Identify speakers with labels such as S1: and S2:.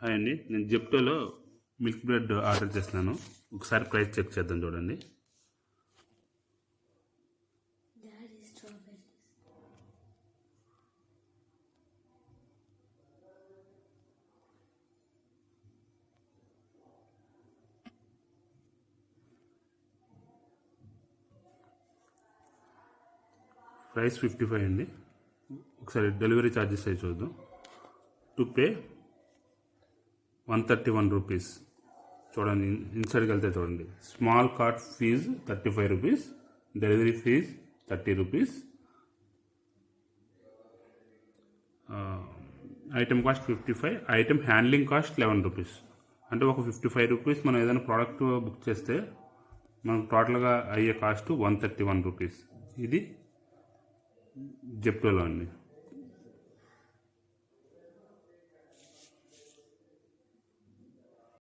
S1: Hi అండి, నేను జెప్టోలో milk bread order చేస్తున్నాను. ఒకసారి ప్రైస్ చెక్ చేద్దాం చూడండి. ప్రైస్ 55 అండి. ఒకసారి డెలివరీ ఛార్జెస్ అవి చూద్దాం. To pay 131 rupees. చూడండి, ఇన్సైడ్కి వెళ్తే చూడండి, small cart fee 35 rupees, delivery fee 30 rupees, item cost 55, item handling cost 11 rupees. అంటే ఒక 55 రూపీస్ మనం ఏదైనా ప్రోడక్ట్ బుక్ చేస్తే మనకు టోటల్గా అయ్యే కాస్ట్ 131 రూపీస్. ఇది జెప్టోలో అండి.